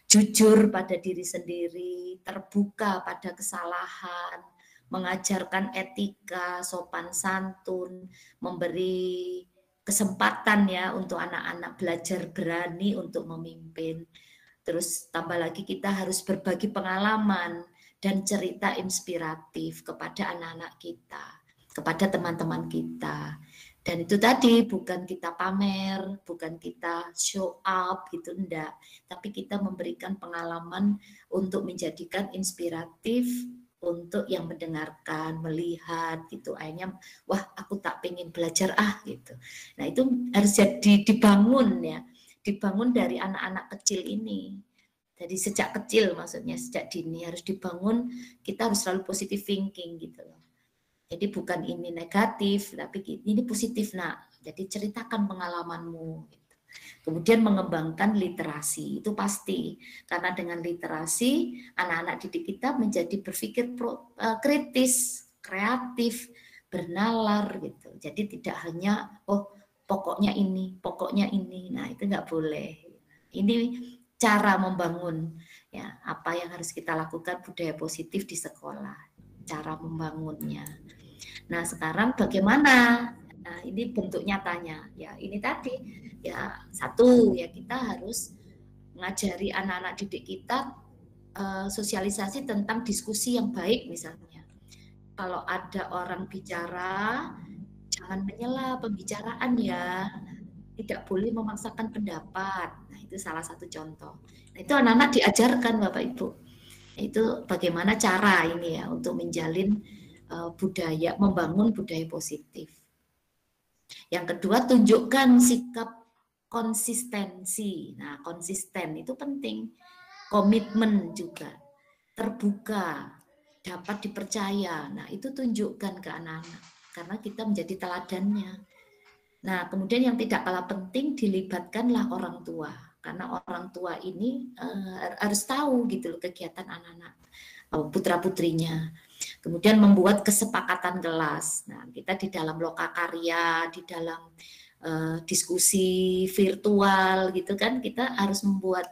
jujur pada diri sendiri, terbuka pada kesalahan, mengajarkan etika, sopan santun, memberi kesempatan ya untuk anak-anak belajar berani untuk memimpin. Terus tambah lagi kita harus berbagi pengalaman dan cerita inspiratif kepada anak-anak kita, kepada teman-teman kita. Dan itu tadi bukan kita pamer, bukan kita show up gitu, enggak. Tapi kita memberikan pengalaman untuk menjadikan inspiratif untuk yang mendengarkan, melihat gitu. Akhirnya, wah aku tak pengen belajar gitu. Nah itu harus jadi dibangun ya, dibangun dari anak-anak kecil ini. Jadi sejak kecil maksudnya, sejak dini harus dibangun, kita harus selalu positive thinking gitu loh. Jadi bukan ini negatif, tapi ini positif nak. Jadi ceritakan pengalamanmu. Kemudian mengembangkan literasi, itu pasti. Karena dengan literasi, anak-anak didik kita menjadi berpikir kritis, kreatif, bernalar gitu. Jadi tidak hanya, oh pokoknya ini, pokoknya ini. Nah itu nggak boleh. Ini cara membangun ya apa yang harus kita lakukan budaya positif di sekolah, cara membangunnya. Nah, sekarang bagaimana? Nah, ini bentuk nyatanya. Ya, ini tadi ya satu ya kita harus mengajari anak-anak didik kita sosialisasi tentang diskusi yang baik misalnya. Kalau ada orang bicara, jangan menyela pembicaraan ya. Tidak boleh memaksakan pendapat. Nah, itu salah satu contoh. Nah, itu anak-anak diajarkan Bapak Ibu. Itu bagaimana cara ini ya untuk menjalin budaya, membangun budaya positif. Yang kedua, tunjukkan sikap konsistensi. Nah, konsisten itu penting. Komitmen juga. Terbuka, dapat dipercaya. Nah, itu tunjukkan ke anak-anak. Karena kita menjadi teladannya. Nah, kemudian yang tidak kalah penting, dilibatkanlah orang tua. Karena orang tua ini harus tahu gitu loh kegiatan anak-anak, putra-putrinya. Kemudian membuat kesepakatan kelas. Nah, kita di dalam lokakarya, di dalam diskusi virtual gitu kan, kita harus membuat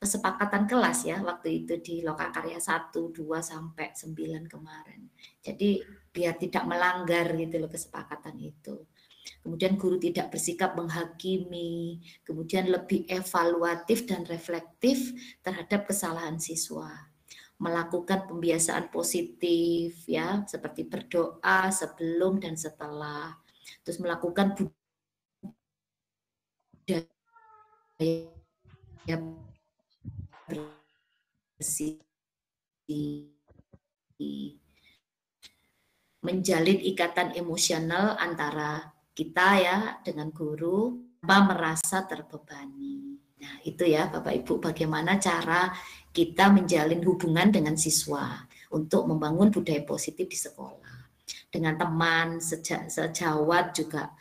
kesepakatan kelas ya waktu itu di lokakarya 1, 2 sampai 9 kemarin. Jadi biar tidak melanggar gitu loh kesepakatan itu. Kemudian guru tidak bersikap menghakimi, kemudian lebih evaluatif dan reflektif terhadap kesalahan siswa. Melakukan pembiasaan positif ya, seperti berdoa sebelum dan setelah. Terus melakukan budaya bersih, menjalin ikatan emosional antara kita ya dengan guru tanpa merasa terbebani. Nah, itu ya Bapak Ibu bagaimana cara kita menjalin hubungan dengan siswa untuk membangun budaya positif di sekolah. Dengan teman sejawat juga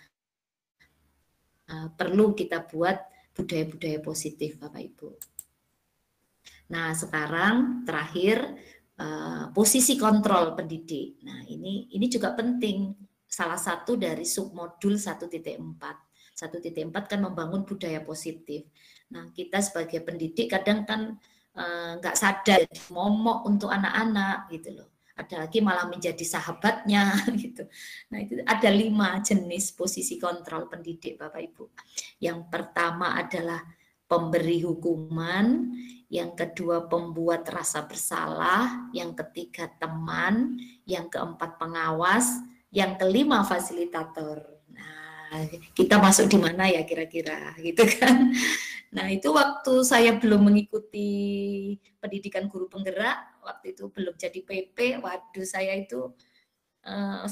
perlu kita buat budaya-budaya positif Bapak Ibu. Nah, sekarang terakhir posisi kontrol pendidik. Nah, ini juga penting. Salah satu dari submodul 1.4. 1.4 kan membangun budaya positif. Nah, kita sebagai pendidik kadang kan nggak sadar momok untuk anak-anak gitu loh. Ada lagi malah menjadi sahabatnya gitu. Nah, itu ada 5 jenis posisi kontrol pendidik Bapak Ibu. Yang pertama adalah pemberi hukuman, yang kedua pembuat rasa bersalah, yang ketiga teman, yang keempat pengawas, yang kelima fasilitator. Nah, kita masuk di mana ya kira-kira gitu kan. Nah, itu waktu saya belum mengikuti pendidikan guru penggerak, waktu itu belum jadi PP, waduh saya itu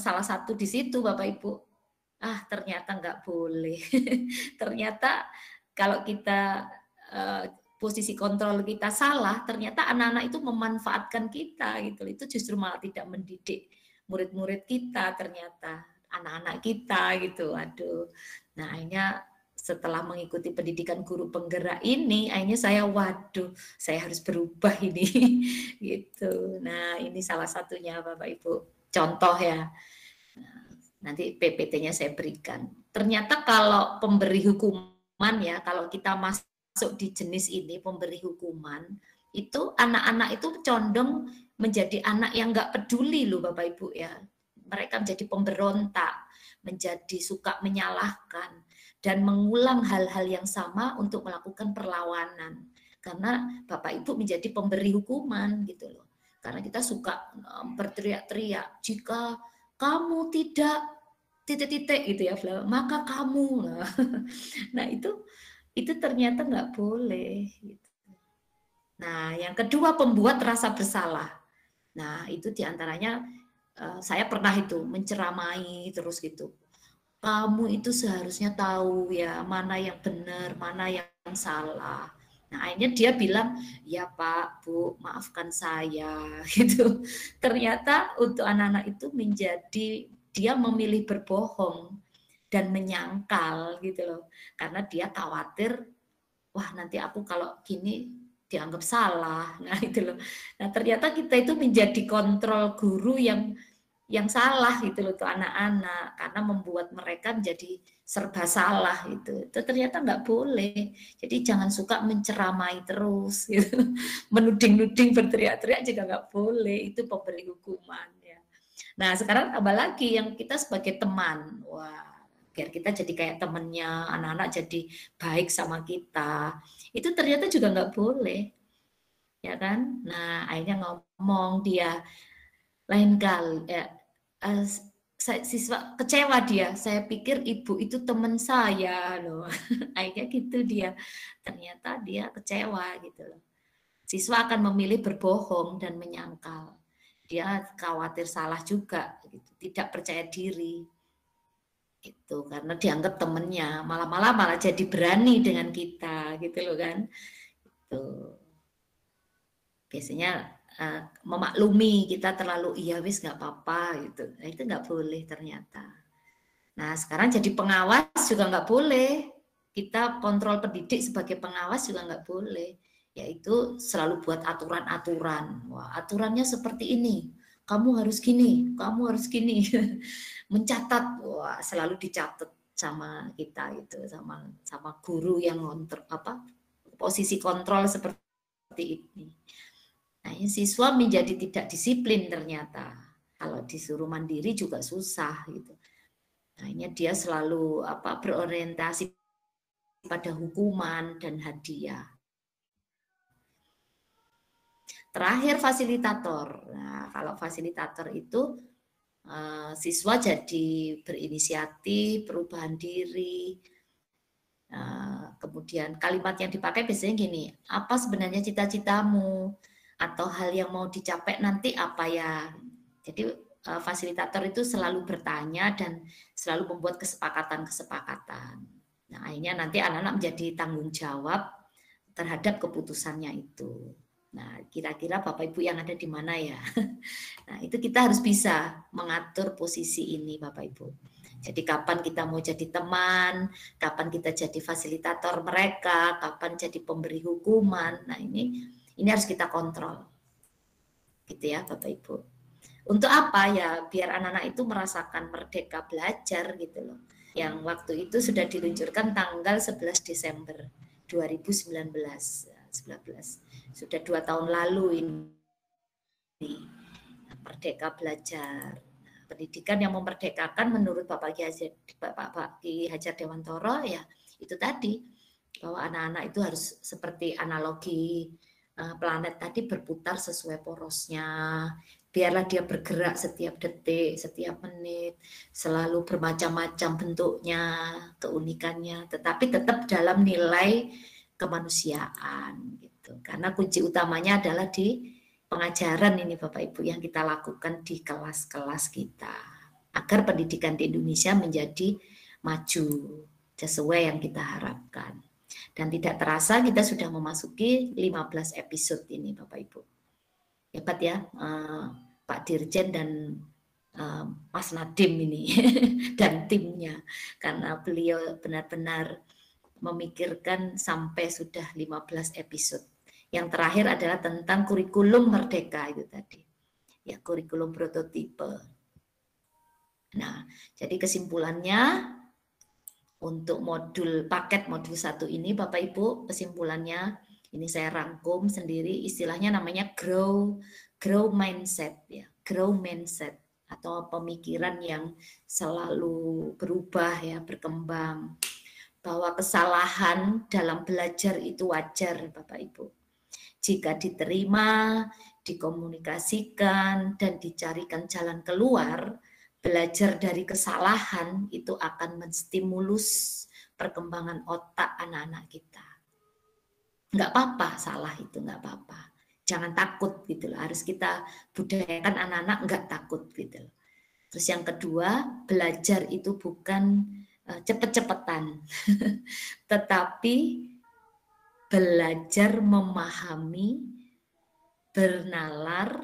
salah satu di situ Bapak Ibu. Ternyata nggak boleh. Ternyata kalau kita posisi kontrol kita salah, ternyata anak-anak itu memanfaatkan kita gitu. Itu justru malah tidak mendidik murid-murid kita ternyata, anak-anak kita gitu. Aduh. Nah, akhirnya setelah mengikuti pendidikan guru penggerak ini, akhirnya saya waduh, saya harus berubah ini gitu. Nah, ini salah satunya Bapak Ibu. Contoh ya. Nanti PPT-nya saya berikan. Ternyata kalau pemberi hukuman ya, kalau kita masih masuk di jenis ini, pemberi hukuman, itu anak-anak itu condong menjadi anak yang nggak peduli loh Bapak Ibu ya. Mereka menjadi pemberontak, menjadi suka menyalahkan, dan mengulang hal-hal yang sama untuk melakukan perlawanan. Karena Bapak Ibu menjadi pemberi hukuman gitu loh. Karena kita suka berteriak-teriak, jika kamu tidak titik-titik gitu ya, maka kamu. Nah itu ternyata nggak boleh. Gitu. Nah yang kedua, pembuat rasa bersalah. Nah itu diantaranya saya pernah itu menceramai terus gitu. Kamu itu seharusnya tahu ya mana yang benar, mana yang salah. Nah akhirnya dia bilang, ya Pak, Bu, maafkan saya gitu. Ternyata untuk anak-anak itu menjadi dia memilih berbohong dan menyangkal gitu loh. Karena dia khawatir, wah nanti aku kalau gini dianggap salah. Nah itu loh. Nah ternyata kita itu menjadi kontrol guru yang salah gitu loh tuh anak-anak, karena membuat mereka menjadi serba salah itu ternyata nggak boleh. Jadi jangan suka menceramai terus gitu. Menuding-nuding, berteriak-teriak juga nggak boleh, itu pemberi hukuman ya. Nah sekarang tambah lagi yang kita sebagai teman, wah biar kita jadi kayak temennya, anak-anak jadi baik sama kita, itu ternyata juga nggak boleh ya kan. Nah akhirnya ngomong dia, lain kali ya, siswa kecewa dia, saya pikir ibu itu teman saya loh. Akhirnya gitu dia, ternyata dia kecewa gitu loh. Siswa akan memilih berbohong dan menyangkal, dia khawatir salah juga gitu, tidak percaya diri itu karena dianggap temennya, malah jadi berani dengan kita gitu loh kan. Itu biasanya memaklumi kita terlalu iya wis nggak apa-apa gitu. Nah, itu nggak boleh ternyata. Nah sekarang jadi pengawas juga nggak boleh. Kita kontrol pendidik sebagai pengawas juga nggak boleh. Yaitu selalu buat aturan-aturan. Wah aturannya seperti ini. Kamu harus gini, kamu harus gini. Mencatat, wah selalu dicatat sama kita itu, sama guru yang posisi kontrol seperti ini. Nah, siswa menjadi tidak disiplin ternyata. Kalau disuruh mandiri juga susah gitu. Nah, ini dia selalu berorientasi pada hukuman dan hadiah. Terakhir fasilitator. Nah, kalau fasilitator itu siswa jadi berinisiatif, perubahan diri. Kemudian kalimat yang dipakai biasanya gini, apa sebenarnya cita-citamu? Atau hal yang mau dicapai nanti apa ya. Jadi fasilitator itu selalu bertanya dan selalu membuat kesepakatan-kesepakatan. Nah akhirnya nanti anak-anak menjadi tanggung jawab terhadap keputusannya itu. Nah kira-kira Bapak Ibu yang ada di mana ya. Nah itu kita harus bisa mengatur posisi ini Bapak Ibu. Jadi kapan kita mau jadi teman, kapan kita jadi fasilitator mereka, kapan jadi pemberi hukuman. Nah ini harus kita kontrol, gitu ya Bapak Ibu. Untuk apa ya? Biar anak-anak itu merasakan merdeka belajar gitu loh. Yang waktu itu sudah diluncurkan tanggal 11 Desember 2019. Sudah 2 tahun lalu ini. Merdeka belajar. Pendidikan yang memerdekakan menurut Bapak Ki Hajar Dewantoro ya itu tadi, bahwa anak-anak itu harus seperti analogi planet tadi berputar sesuai porosnya, biarlah dia bergerak setiap detik, setiap menit, selalu bermacam-macam bentuknya, keunikannya, tetapi tetap dalam nilai kemanusiaan gitu. Karena kunci utamanya adalah di pengajaran ini Bapak Ibu yang kita lakukan di kelas-kelas kita, agar pendidikan di Indonesia menjadi maju sesuai yang kita harapkan. Dan tidak terasa kita sudah memasuki 15 episode ini Bapak Ibu. Hebat ya Pak Dirjen dan Mas Nadiem ini dan timnya. Karena beliau benar-benar memikirkan sampai sudah 15 episode. Yang terakhir adalah tentang kurikulum merdeka itu tadi. Ya, kurikulum prototipe. Nah, jadi kesimpulannya Untuk paket modul 1 ini Bapak Ibu, kesimpulannya ini saya rangkum sendiri, istilahnya namanya grow mindset ya, grow mindset atau pemikiran yang selalu berubah ya, berkembang. Bahwa kesalahan dalam belajar itu wajar Bapak Ibu. Jika diterima, dikomunikasikan dan dicarikan jalan keluar, belajar dari kesalahan itu akan menstimulus perkembangan otak anak-anak kita. Nggak apa-apa salah itu, nggak apa-apa. Jangan takut gitu loh. Harus kita budayakan anak-anak nggak takut gitu loh. Terus yang kedua, belajar itu bukan cepet-cepetan, tetapi belajar memahami, bernalar,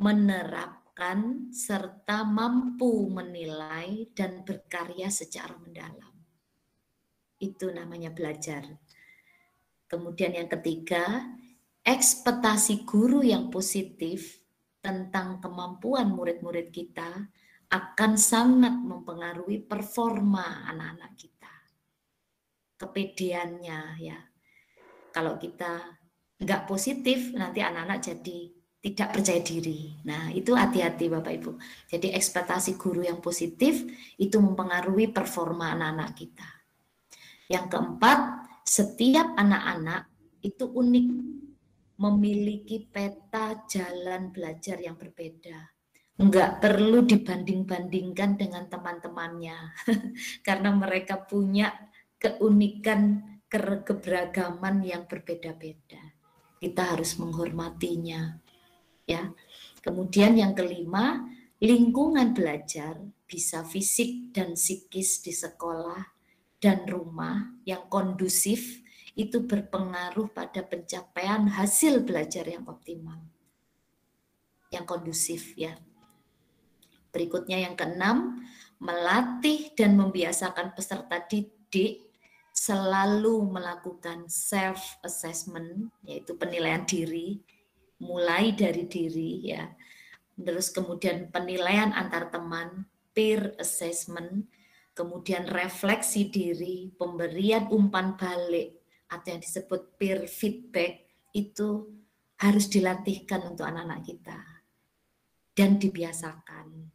menerapkan, serta mampu menilai dan berkarya secara mendalam. Itu namanya belajar. Kemudian yang ketiga, ekspektasi guru yang positif tentang kemampuan murid-murid kita akan sangat mempengaruhi performa anak-anak kita. Kepedeannya ya. Kalau kita nggak positif, nanti anak-anak jadi tidak percaya diri. Nah, itu hati-hati Bapak Ibu. Jadi ekspektasi guru yang positif itu mempengaruhi performa anak-anak kita. Yang keempat, setiap anak-anak itu unik, memiliki peta jalan belajar yang berbeda. Enggak perlu dibanding-bandingkan dengan teman-temannya, karena mereka punya keunikan, keberagaman yang berbeda-beda. Kita harus menghormatinya. Ya. Kemudian yang kelima, lingkungan belajar bisa fisik dan psikis di sekolah dan rumah yang kondusif itu berpengaruh pada pencapaian hasil belajar yang optimal. Yang kondusif ya. Berikutnya yang keenam, melatih dan membiasakan peserta didik selalu melakukan self-assessment, yaitu penilaian diri, mulai dari diri ya. Terus kemudian penilaian antar teman, peer assessment, kemudian refleksi diri, pemberian umpan balik atau yang disebut peer feedback itu harus dilatihkan untuk anak-anak kita dan dibiasakan.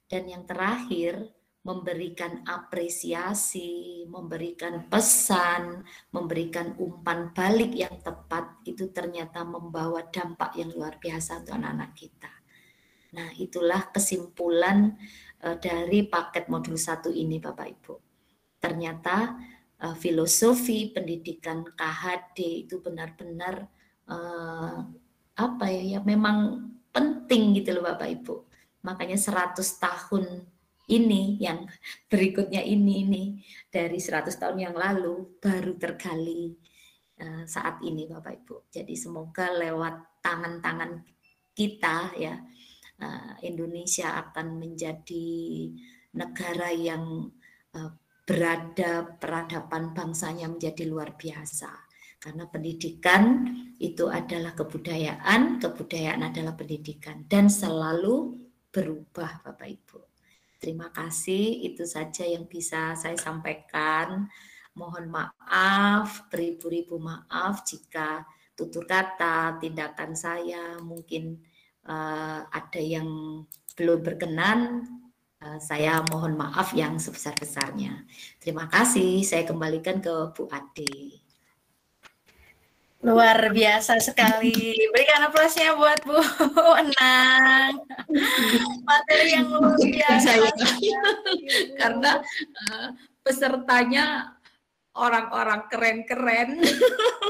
Dan yang terakhir, memberikan apresiasi, memberikan pesan, memberikan umpan balik yang tepat, itu ternyata membawa dampak yang luar biasa untuk anak-anak kita. Nah, itulah kesimpulan dari paket modul 1 ini Bapak Ibu. Ternyata filosofi pendidikan KHD itu benar-benar memang penting gitu loh Bapak Ibu. Makanya 100 tahun ini yang berikutnya ini dari 100 tahun yang lalu baru tergali saat ini Bapak Ibu. Jadi semoga lewat tangan-tangan kita ya Indonesia akan menjadi negara yang peradaban bangsanya menjadi luar biasa. Karena pendidikan itu adalah kebudayaan, kebudayaan adalah pendidikan dan selalu berubah Bapak Ibu. Terima kasih, itu saja yang bisa saya sampaikan. Mohon maaf, beribu-ribu maaf jika tutur kata, tindakan saya mungkin ada yang belum berkenan. Saya mohon maaf yang sebesar-besarnya. Terima kasih, saya kembalikan ke Bu Ade. Luar biasa sekali. Berikan aplausnya buat Bu Enang. Materi yang luar biasa. Karena pesertanya orang-orang keren-keren.